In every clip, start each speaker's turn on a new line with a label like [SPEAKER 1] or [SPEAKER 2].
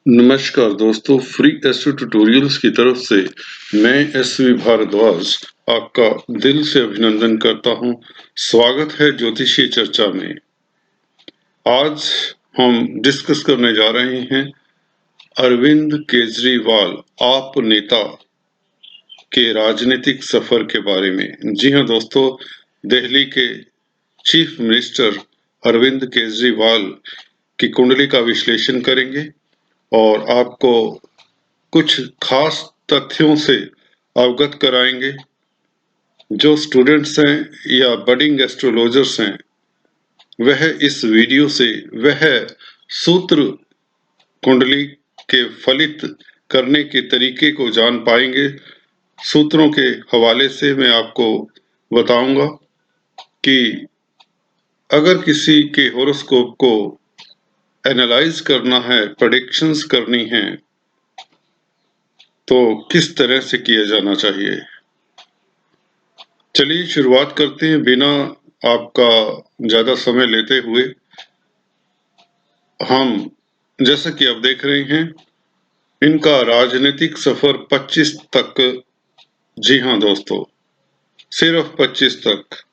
[SPEAKER 1] नमस्कार दोस्तों, free astro tutorials की तरफ से मैं एसवी भारद्वाज आपका दिल से अभिनंदन करता हूं। स्वागत है ज्योतिषीय चर्चा में। आज हम डिस्कस करने जा रहे हैं अरविंद केजरीवाल आप नेता के राजनीतिक सफर के बारे में। जी हां दोस्तों, दिल्ली के चीफ मिनिस्टर अरविंद केजरीवाल की कुंडली का विश्लेषण करेंगे और आपको कुछ खास तथ्यों से अवगत कराएंगे। जो स्टूडेंट्स हैं या बडिंग एस्ट्रोलॉजर्स हैं, वह इस वीडियो से वह सूत्र कुंडली के फलित करने के तरीके को जान पाएंगे। सूत्रों के हवाले से मैं आपको बताऊंगा कि अगर किसी के होरोस्कोप को एनालाइज करना है, प्रेडिक्शंस करनी है, तो किस तरह से किया जाना चाहिए। चलिए शुरुआत करते हैं बिना आपका ज्यादा समय लेते हुए। हम जैसा कि आप देख रहे हैं, इनका राजनीतिक सफर 25 तक। जी हां दोस्तों, सिर्फ 25 तक।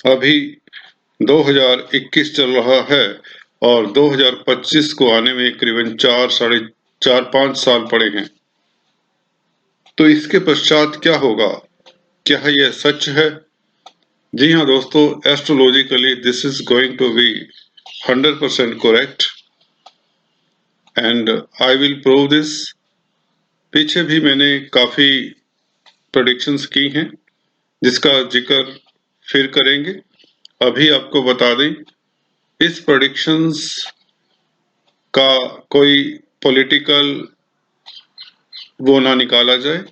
[SPEAKER 1] अभी 2021 चल रहा है और 2025 को आने में करीबन 4, 5 साल पड़े हैं। तो इसके पश्चात क्या होगा, क्या यह सच है? जी हाँ दोस्तों, astrologically this is going to be 100% correct and I will prove this. पीछे भी मैंने काफी प्रेडिक्शंस की हैं, जिसका जिक्र फिर करेंगे। अभी आपको बता दें, इस प्रेडिक्शंस का कोई पॉलिटिकल वो ना निकाला जाए।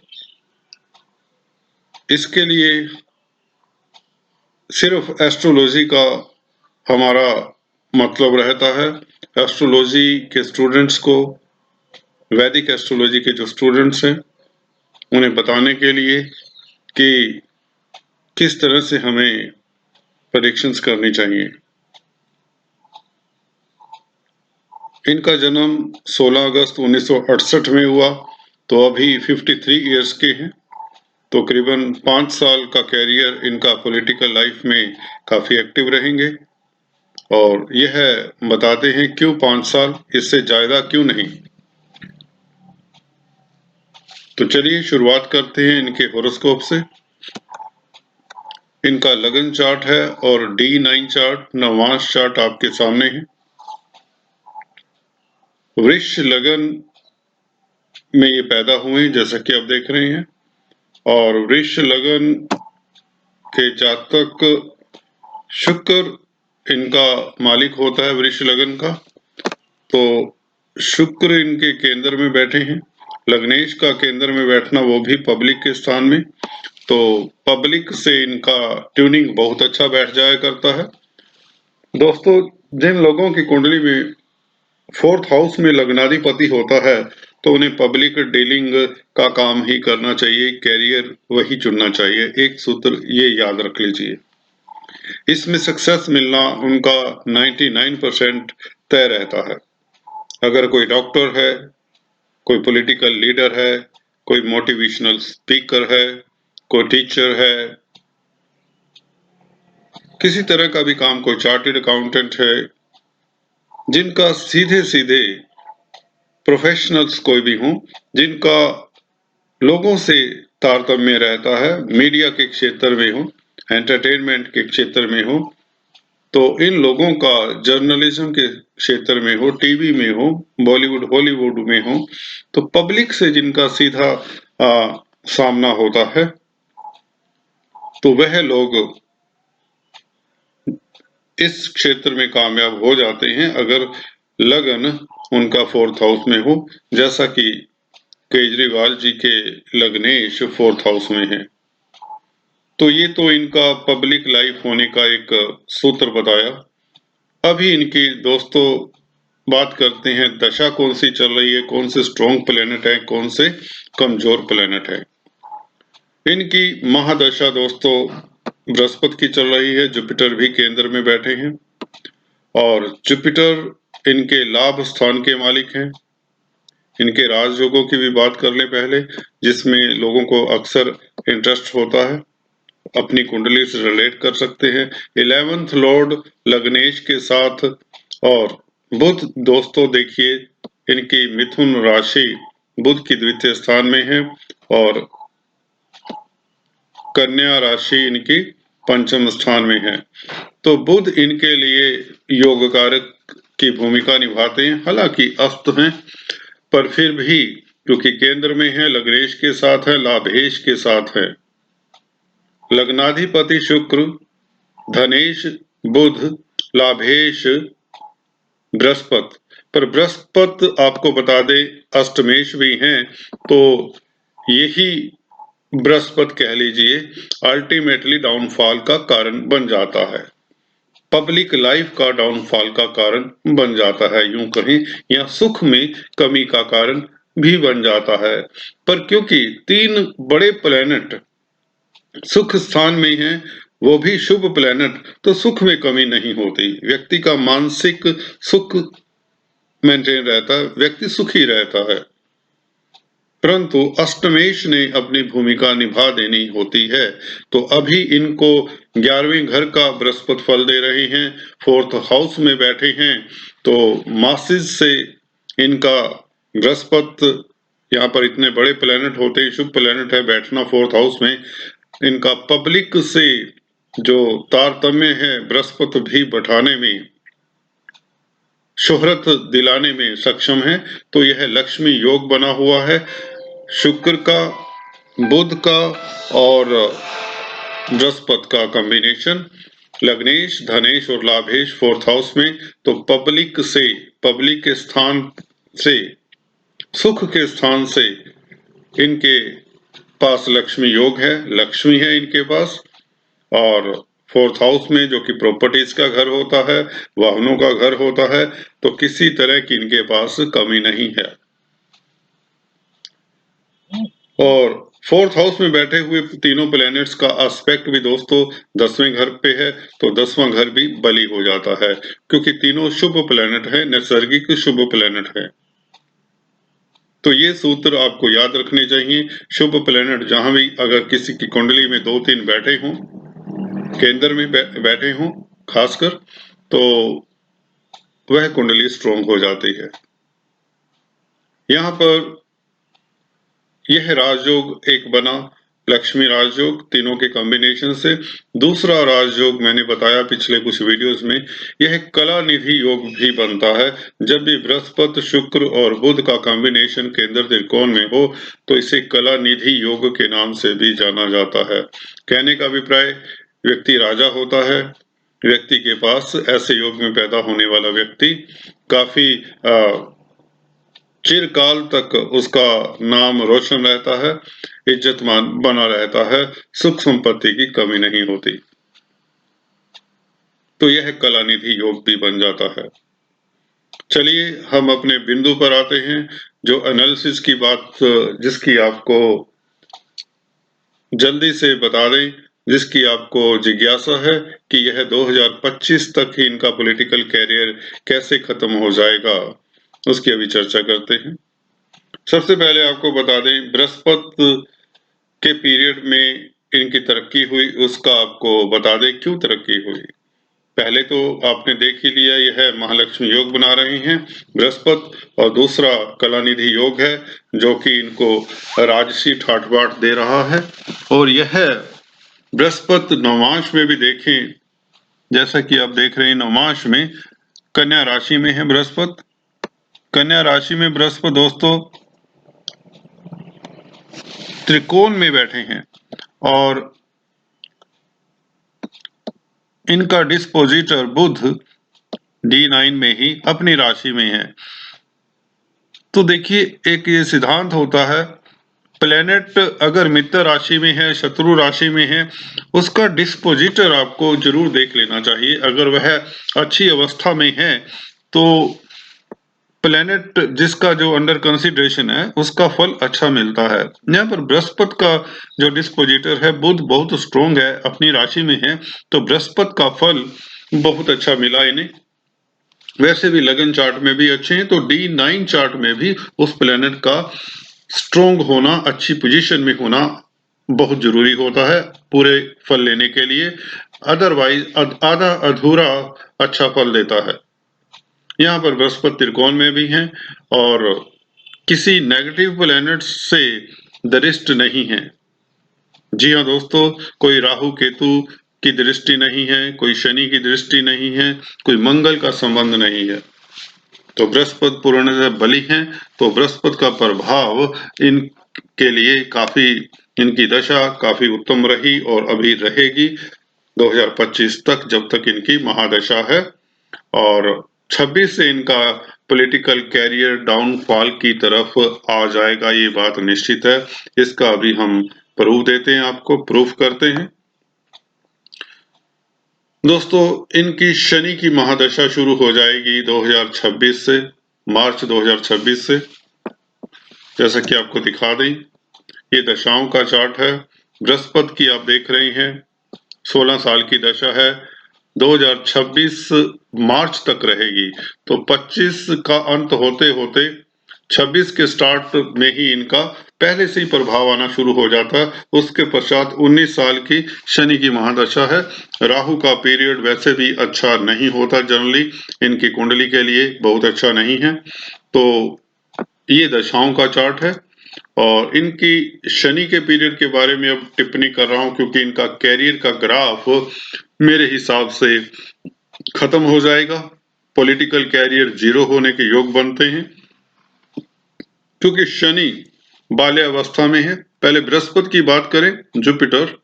[SPEAKER 1] इसके लिए सिर्फ एस्ट्रोलॉजी का हमारा मतलब रहता है। एस्ट्रोलॉजी के स्टूडेंट्स को, वैदिक एस्ट्रोलॉजी के जो स्टूडेंट्स हैं, उन्हें बताने के लिए कि किस तरह से हमें प्रेडिक्शंस करनी चाहिए। इनका जन्म 16 अगस्त 1968 में हुआ, तो अभी 53 इयर्स के हैं। तो करीबन 5 साल का कैरियर इनका पॉलिटिकल लाइफ में काफी एक्टिव रहेंगे। और यह बताते हैं क्यों 5 साल, इससे ज्यादा क्यों नहीं। तो चलिए शुरुआत करते हैं इनके होरोस्कोप से। इनका लगन चार्ट है और D9 चार्ट, नवांश चार्ट आपके सामने है। वृष लगन में ये पैदा हुए जैसा कि आप देख रहे हैं। और वृष लगन के जातक, शुक्र इनका मालिक होता है वृष लगन का। तो शुक्र इनके केंद्र में बैठे हैं। लग्नेश का केंद्र में बैठना, वो भी पब्लिक के स्थान में, तो पब्लिक से इनका ट्यूनिंग बहुत अच्छा बैठ जाया करता है। दोस्तों, जिन लोगों की कुंडली में 4th हाउस में लग्नाधिपति होता है, तो उन्हें पब्लिक डीलिंग का काम ही करना चाहिए, कैरियर वही चुनना चाहिए। एक सूत्र ये याद रख लीजिए। इसमें सक्सेस मिलना उनका 99% तय रहता है। अगर कोई डॉक्टर है, कोई पॉलिटिकल लीडर है, कोई मोटिवेशनल स्पीकर है, कोई टीचर है, किसी तरह का भी काम, कोई चार्टर्ड अकाउंटेंट है, जिनका सीधे सीधे प्रोफेशनल्स कोई भी हों, जिनका लोगों से तारतम्य रहता है, मीडिया के क्षेत्र में हो, एंटरटेनमेंट के क्षेत्र में हो, तो इन लोगों का जर्नलिज्म के क्षेत्र में हो, टीवी में हो, बॉलीवुड हॉलीवुड में हो, तो पब्लिक से जिनका सीधा सामना होता है, तो वह लोग इस क्षेत्र में कामयाब हो जाते हैं अगर लगन उनका 4th हाउस में हो, जैसा कि केजरीवाल जी के लग्नेश 4th हाउस में है। तो ये तो इनका पब्लिक लाइफ होने का एक सूत्र बताया। अभी इनकी दोस्तों बात करते हैं, दशा कौन सी चल रही है, कौन से स्ट्रॉन्ग प्लेनेट है, कौन से कमजोर प्लेनेट है। इनकी महादशा दोस्तों बृहस्पति की चल रही है, जुपिटर भी केंद्र में बैठे हैं और जुपिटर इनके लाभ स्थान के मालिक हैं। इनके राजयोगों की भी बात कर ले पहले, जिसमें लोगों को अक्सर इंटरेस्ट होता है, अपनी कुंडली से रिलेट कर सकते हैं। 11th लॉर्ड लग्नेश के साथ, और बुध दोस्तों देखिए इनकी मिथुन राशि बुध की द्वितीय स्थान में है, और कन्या राशि इनकी पंचम स्थान में है। तो बुध इनके लिए योग कारक की भूमिका निभाते हैं, हालांकि अस्त हैं, पर फिर भी क्योंकि केंद्र में है, लग्नेश के साथ है, लाभेश के साथ है। लग्नाधिपति शुक्र, धनेश बुध, लाभेश बृहस्पति। पर बृहस्पति आपको बता दे अष्टमेश भी हैं, तो यही बृहस्पति कह लीजिए अल्टीमेटली डाउनफॉल का कारण बन जाता है, पब्लिक लाइफ का डाउनफॉल का कारण बन जाता है, यूं कहें, या सुख में कमी का कारण भी बन जाता है। पर क्योंकि 3 बड़े प्लेनेट सुख स्थान में हैं, वो भी शुभ प्लेनेट, तो सुख में कमी नहीं होती, व्यक्ति का मानसिक सुख मेंटेन रहता है, व्यक्ति सुखी रहता है। परंतु अष्टमेश ने अपनी भूमिका निभा देनी होती है, तो अभी इनको 11वें घर का बृहस्पति फल दे रहे हैं, 4th हाउस में बैठे हैं, तो मासिस से इनका बृहस्पति, यहाँ पर इतने बड़े प्लेनेट होते हैं, शुभ प्लेनेट है, बैठना 4th हाउस में, इनका पब्लिक से जो तारतम्य है बृहस्पति भी बढ़ाने में, शोहरत दिलाने में सक्षम है। तो यह लक्ष्मी योग बना हुआ है, शुक्र का, बुध का और बृहस्पति का कॉम्बिनेशन, लग्नेश, धनेश और लाभेश 4th हाउस में। तो पब्लिक से, पब्लिक के स्थान से, सुख के स्थान से इनके पास लक्ष्मी योग है, लक्ष्मी है इनके पास। और 4th हाउस में जो कि प्रॉपर्टीज का घर होता है, वाहनों का घर होता है, तो किसी तरह की इनके पास कमी नहीं है। और 4th हाउस में बैठे हुए तीनों प्लैनेट्स का एस्पेक्ट भी दोस्तों 10वें घर पे है, तो 10वां घर भी बली हो जाता है, क्योंकि तीनों शुभ प्लैनेट है, नैसर्गिक शुभ प्लैनेट है। तो ये सूत्र आपको याद रखने चाहिए। शुभ प्लैनेट जहां भी अगर किसी की कुंडली में 2-3 बैठे हों, केंद्र में बैठे हों खासकर, तो वह कुंडली स्ट्रॉन्ग हो जाती है। यहाँ पर यह राजयोग एक बना, लक्ष्मी राजयोग, तीनों के कॉम्बिनेशन से। दूसरा राजयोग मैंने बताया पिछले कुछ वीडियोस में, यह कला निधि योग भी बनता है। जब भी बृहस्पति, शुक्र और बुध का कॉम्बिनेशन केंद्र त्रिकोण में हो, तो इसे कला निधि योग के नाम से भी जाना जाता है। कहने का अभिप्राय, व्यक्ति राजा होता है, व्यक्ति के पास ऐसे योग में पैदा होने वाला व्यक्ति काफी चिरकाल तक उसका नाम रोशन रहता है, इज्जतमान बना रहता है, सुख संपत्ति की कमी नहीं होती। तो यह कलानिधि योग भी बन जाता है। चलिए हम अपने बिंदु पर आते हैं, जो एनालिसिस की बात, जिसकी आपको जल्दी से बता दें, जिसकी आपको जिज्ञासा है कि यह 2025 तक ही इनका पॉलिटिकल कैरियर कैसे खत्म हो जाएगा, उसकी अभी चर्चा करते हैं। सबसे पहले आपको बता दें, बृहस्पति के पीरियड में इनकी तरक्की हुई, उसका आपको बता दें क्यों तरक्की हुई। पहले तो आपने देख ही लिया, यह महालक्ष्मी योग बना रहे हैं बृहस्पति, और दूसरा कलानिधि योग है जो कि इनको राजसी ठाट बाट दे रहा है। और यह बृहस्पति नवमांश में भी देखें, जैसा कि आप देख रहे हैं, नवमांश में कन्या राशि में है बृहस्पति। कन्या राशि में बृहस्पति दोस्तों त्रिकोण में बैठे हैं, और इनका डिस्पोजिटर बुध D9 में ही अपनी राशि में है। तो देखिए, एक ये सिद्धांत होता है, प्लेनेट अगर मित्र राशि में है, शत्रु राशि में है, उसका डिस्पोजिटर आपको जरूर देख लेना चाहिए। अगर वह अच्छी अवस्था में है, तो प्लेनेट जिसका जो अंडर कंसिडरेशन है उसका फल अच्छा मिलता है। यहाँ पर बृहस्पति का जो डिस्पोजिटर है बुध बहुत स्ट्रोंग है, अपनी राशि में है, तो बृहस्पति का फल बहुत अच्छा मिला इन्हें। वैसे भी लगन चार्ट में भी अच्छे हैं, तो D9 चार्ट में भी उस प्लेनेट का स्ट्रोंग होना, अच्छी पोजीशन में होना बहुत जरूरी होता है पूरे फल लेने के लिए। अदरवाइज आधा अधूरा अच्छा फल देता है। यहाँ पर बृहस्पति त्रिकोण में भी है और किसी नेगेटिव प्लैनेट से दरिष्ट नहीं है। जी हाँ दोस्तों, कोई राहु केतु की दृष्टि नहीं है, कोई शनि की दृष्टि नहीं है, कोई मंगल का संबंध नहीं है। तो बृहस्पति पूर्णतः बली है, तो बृहस्पति का प्रभाव इनके लिए काफी, इनकी दशा काफी उत्तम रही और अभी रहेगी 2025 तक, जब तक इनकी महादशा है। और 26 से इनका पॉलिटिकल कैरियर डाउनफॉल की तरफ आ जाएगा, ये बात निश्चित है। इसका अभी हम प्रूफ देते हैं, आपको प्रूफ करते हैं। दोस्तों, इनकी शनि की महादशा शुरू हो जाएगी 2026 से, मार्च 2026 से। जैसा कि आपको दिखा दें, ये दशाओं का चार्ट है। बृहस्पति की आप देख रहे हैं 16 साल की दशा है, 2026 मार्च तक रहेगी। तो 25 का अंत होते होते 26 के स्टार्ट में ही इनका पहले से ही प्रभाव आना शुरू हो जाता है। उसके पश्चात 19 साल की शनि की महादशा है। राहु का पीरियड वैसे भी अच्छा नहीं होता, जनरली इनकी कुंडली के लिए बहुत अच्छा नहीं है। तो ये दशाओं का चार्ट है और इनकी शनि के पीरियड के बारे में अब टिप्पणी कर रहा हूं, क्योंकि इनका कैरियर का ग्राफ मेरे हिसाब से खत्म हो जाएगा। पॉलिटिकल कैरियर जीरो होने के योग बनते हैं, क्योंकि शनि बाल्यावस्था में है। पहले बृहस्पति की बात करें, जुपिटर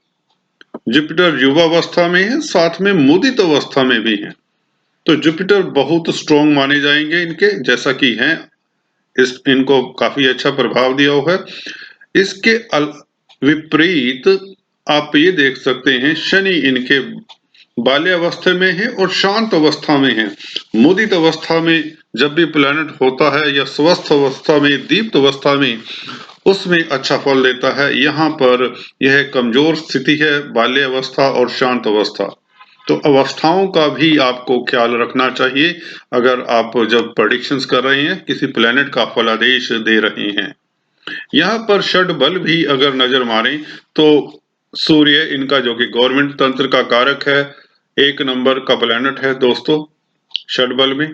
[SPEAKER 1] जुपिटर युवावस्था में है, साथ में मुदित अवस्था में भी है। तो जुपिटर बहुत स्ट्रॉन्ग माने जाएंगे इनके, जैसा कि हैं, इनको काफी अच्छा प्रभाव दिया हुआ है। इसके विपरीत आप ये देख सकते हैं, शनि इनके बाल्यावस्था में है और शांत अवस्था में है। मुदित अवस्था में जब भी प्लैनेट होता है या स्वस्थ अवस्था में, दीप्त अवस्था में, उसमें अच्छा फल देता है। यहाँ पर यह कमजोर स्थिति है, बाल्यावस्था और शांत अवस्था। तो अवस्थाओं का भी आपको ख्याल रखना चाहिए अगर आप जब प्रेडिक्शंस कर रहे हैं, किसी प्लैनेट का फलादेश दे रहे हैं। यहाँ पर षड बल भी अगर नजर मारें तो सूर्य इनका, जो कि गवर्नमेंट तंत्र का कारक है, 1 नंबर का प्लैनेट है दोस्तों षड बल में।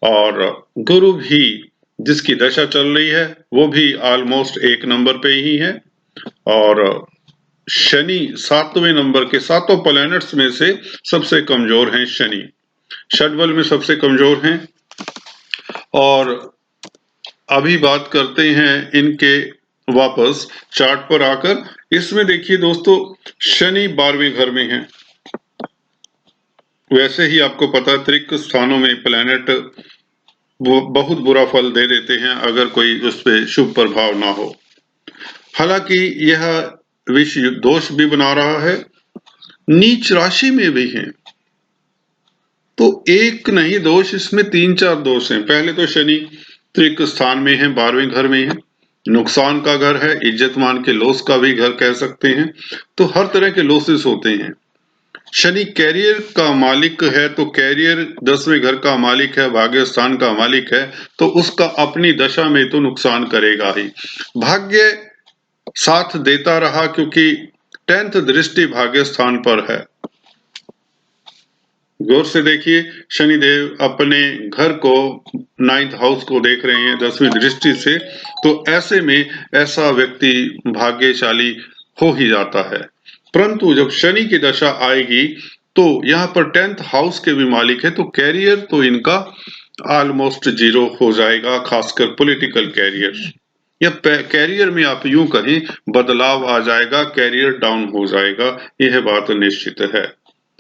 [SPEAKER 1] और गुरु भी जिसकी दशा चल रही है वो भी ऑलमोस्ट 1 नंबर पे ही है। और शनि 7वें नंबर के, 7 प्लैनेट्स में से सबसे कमजोर हैं शनि, षड बल में सबसे कमजोर हैं। और अभी बात करते हैं इनके वापस चार्ट पर आकर। इसमें देखिए दोस्तों, शनि 12वें घर में है। वैसे ही आपको पता है त्रिक स्थानों में प्लैनेट बहुत बुरा फल दे देते हैं अगर कोई उस पर शुभ प्रभाव ना हो। हालांकि यह विष दोष भी बना रहा है, नीच राशि में भी है। तो एक नहीं दोष, इसमें 3-4 दोष हैं। पहले तो शनि त्रिक स्थान में है, 12वें घर में है, नुकसान का घर है, इज्जत मान के लॉस का भी घर कह सकते हैं। तो हर तरह के लॉसेस होते हैं। शनि कैरियर का मालिक है, तो कैरियर 10वें घर का मालिक है, भाग्य स्थान का मालिक है, तो उसका अपनी दशा में तो नुकसान करेगा ही। भाग्य साथ देता रहा, क्योंकि 10th दृष्टि भाग्य स्थान पर है। गौर से देखिए, शनिदेव अपने घर को, 9th हाउस को देख रहे हैं 10वीं दृष्टि से। तो ऐसे में ऐसा व्यक्ति भाग्यशाली हो ही जाता है। परंतु जब शनि की दशा आएगी तो यहाँ पर 10th हाउस के भी मालिक है, तो कैरियर तो इनका ऑलमोस्ट जीरो हो जाएगा, खासकर पॉलिटिकल कैरियर या कैरियर में आप यूं कहें बदलाव आ जाएगा, कैरियर डाउन हो जाएगा, यह बात निश्चित है।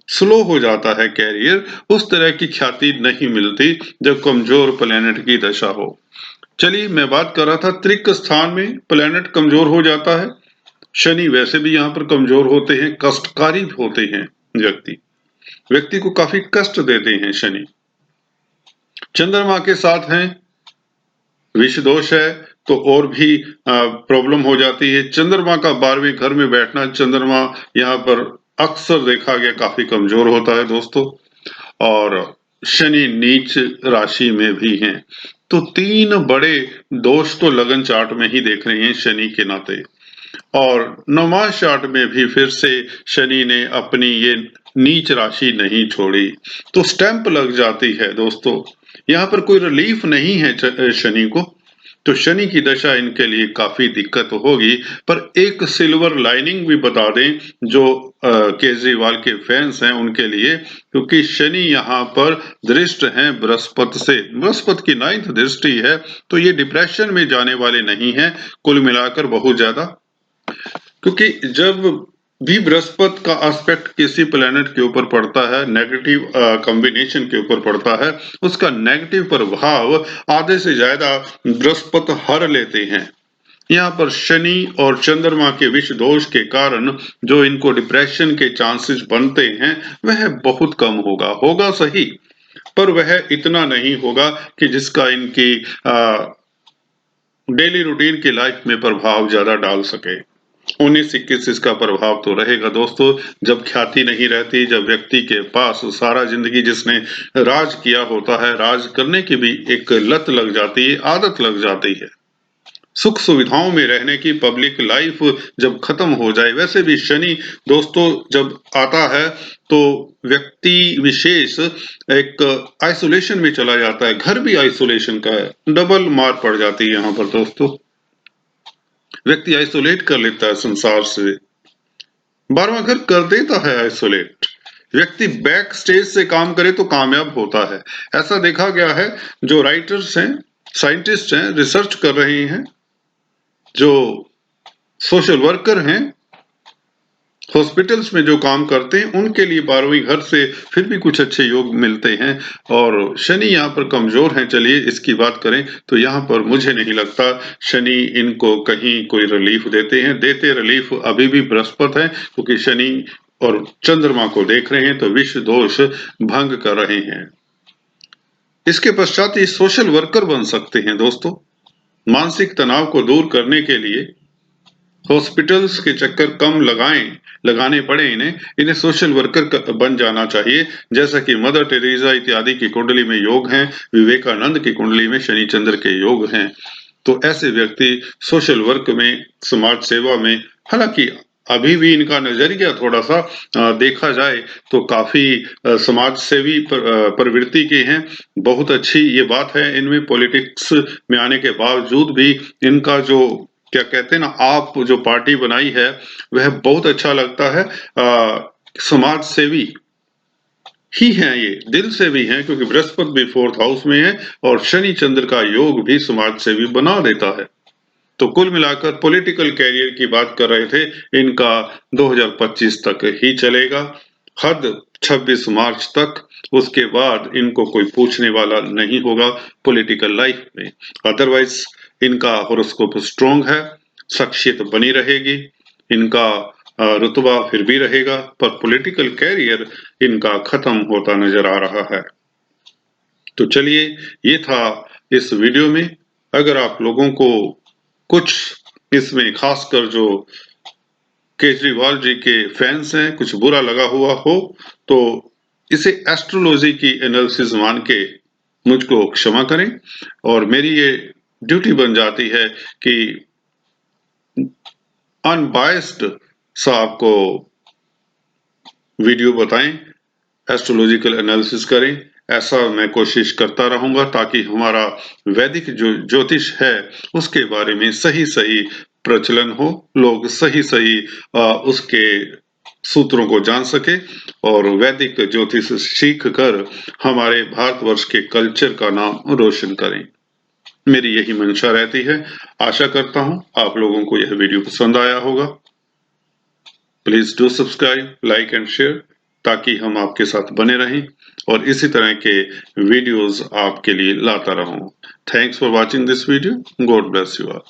[SPEAKER 1] स्लो हो जाता है कैरियर, उस तरह की ख्याति नहीं मिलती जब कमजोर प्लेनेट की दशा हो। चलिए, मैं बात कर रहा था त्रिक स्थान में प्लेनेट कमजोर हो जाता है। शनि वैसे भी यहाँ पर कमजोर होते हैं, कष्टकारी होते हैं, व्यक्ति को काफी कष्ट देते हैं शनि। चंद्रमा के साथ हैं, विष दोष है, तो और भी प्रॉब्लम हो जाती है। चंद्रमा का 12वें घर में बैठना, चंद्रमा यहाँ पर अक्सर देखा गया काफी कमजोर होता है दोस्तों। और शनि नीच राशि में भी हैं। तो 3 बड़े दोष तो लगन चार्ट में ही देख रहे हैं शनि के नाते। और नवमास चार्ट में भी फिर से शनि ने अपनी ये नीच राशि नहीं छोड़ी, तो स्टैंप लग जाती है दोस्तों। यहाँ पर कोई रिलीफ नहीं है शनि को। तो शनि की दशा इनके लिए काफी दिक्कत होगी। पर एक सिल्वर लाइनिंग भी बता दें जो केजरीवाल के फैंस हैं उनके लिए, क्योंकि शनि यहाँ पर दृष्ट हैं बृहस्पति से, बृहस्पति की 9th दृष्टि है। तो ये डिप्रेशन में जाने वाले नहीं हैं कुल मिलाकर बहुत ज्यादा, क्योंकि जब भी बृहस्पति का एस्पेक्ट किसी प्लेनेट के ऊपर पड़ता है, नेगेटिव कॉम्बिनेशन के ऊपर पड़ता है, उसका नेगेटिव प्रभाव आधे से ज्यादा बृहस्पति हर लेते हैं। यहाँ पर शनि और चंद्रमा के विष दोष के कारण जो इनको डिप्रेशन के चांसेस बनते हैं वह बहुत कम होगा, होगा सही, पर वह इतना नहीं होगा कि जिसका इनकी डेली रूटीन की लाइफ में प्रभाव ज्यादा डाल सके। 19-21 इसका प्रभाव तो रहेगा दोस्तों। जब ख्याति नहीं रहती, जब व्यक्ति के पास सारा जिंदगी जिसने राज किया होता है, राज करने की भी एक लत लग जाती है, आदत लग जाती है, सुख सुविधाओं में रहने की, पब्लिक लाइफ जब खत्म हो जाए। वैसे भी शनि दोस्तों जब आता है तो व्यक्ति विशेष एक आइसोलेशन में चला जाता है, घर भी आइसोलेशन का है, डबल मार पड़ जाती है यहाँ पर दोस्तों। व्यक्ति आइसोलेट कर लेता है संसार से, 12वां घर कर देता है आइसोलेट। व्यक्ति बैक स्टेज से काम करे तो कामयाब होता है, ऐसा देखा गया है। जो राइटर्स हैं, साइंटिस्ट हैं, रिसर्च कर रहे हैं, जो सोशल वर्कर हैं, हॉस्पिटल्स में जो काम करते हैं, उनके लिए 12वीं घर से फिर भी कुछ अच्छे योग मिलते हैं। और शनि यहाँ पर कमजोर हैं, चलिए इसकी बात करें तो यहाँ पर मुझे नहीं लगता शनि इनको कहीं कोई रिलीफ देते हैं। देते रिलीफ अभी भी बृहस्पति है, क्योंकि शनि और चंद्रमा को देख रहे हैं तो विष दोष भंग कर रहे हैं। इसके पश्चात ये सोशल वर्कर बन सकते हैं दोस्तों। मानसिक तनाव को दूर करने के लिए हॉस्पिटल्स के चक्कर कम लगाने पड़े इन्हें सोशल वर्कर बन जाना चाहिए। जैसा कि मदर टेरेसा इत्यादि की कुंडली में योग हैं, विवेकानंद की कुंडली में शनि चंद्र के योग हैं। तो ऐसे व्यक्ति सोशल वर्क में, समाज सेवा में, हालांकि अभी भी इनका नजरिया थोड़ा सा देखा जाए तो काफी समाज सेवी प्रवृत्ति के हैं। बहुत अच्छी ये बात है इनमें। पॉलिटिक्स में आने के बावजूद भी इनका जो क्या कहते हैं ना, आप जो पार्टी बनाई है वह बहुत अच्छा लगता है। समाज सेवी ही हैं, ये दिल से भी हैं, क्योंकि बृहस्पति भी 4th हाउस में है और शनि चंद्र का योग भी समाज सेवी बना देता है। तो कुल मिलाकर पॉलिटिकल कैरियर की बात कर रहे थे, इनका 2025 तक ही चलेगा, हद 26 मार्च तक। उसके बाद इनको कोई पूछने वाला नहीं होगा पॉलिटिकल लाइफ में। अदरवाइज इनका हॉरोस्कोप स्ट्रॉन्ग है, शख्सियत बनी रहेगी, इनका रुतबा फिर भी रहेगा, पर पॉलिटिकल कैरियर इनका खत्म होता नजर आ रहा है। तो चलिए, ये था इस वीडियो में। अगर आप लोगों को कुछ इसमें खासकर जो केजरीवाल जी के फैंस हैं कुछ बुरा लगा हुआ हो तो इसे एस्ट्रोलॉजी की एनालिसिस मान के मुझको क्षमा करें। और मेरी ये ड्यूटी बन जाती है कि अनबायस्ड सा आपको वीडियो बताएं, एस्ट्रोलॉजिकल एनालिसिस करें। ऐसा मैं कोशिश करता रहूंगा ताकि हमारा वैदिक जो ज्योतिष है उसके बारे में सही सही प्रचलन हो, लोग सही सही उसके सूत्रों को जान सके और वैदिक ज्योतिष सीख कर हमारे भारतवर्ष के कल्चर का नाम रोशन करें। मेरी यही मंशा रहती है। आशा करता हूं आप लोगों को यह वीडियो पसंद आया होगा। Please do subscribe, like and share, ताकि हम आपके साथ बने रहें और इसी तरह के वीडियोस आपके लिए लाता रहूं। Thanks for watching this video. God bless you all.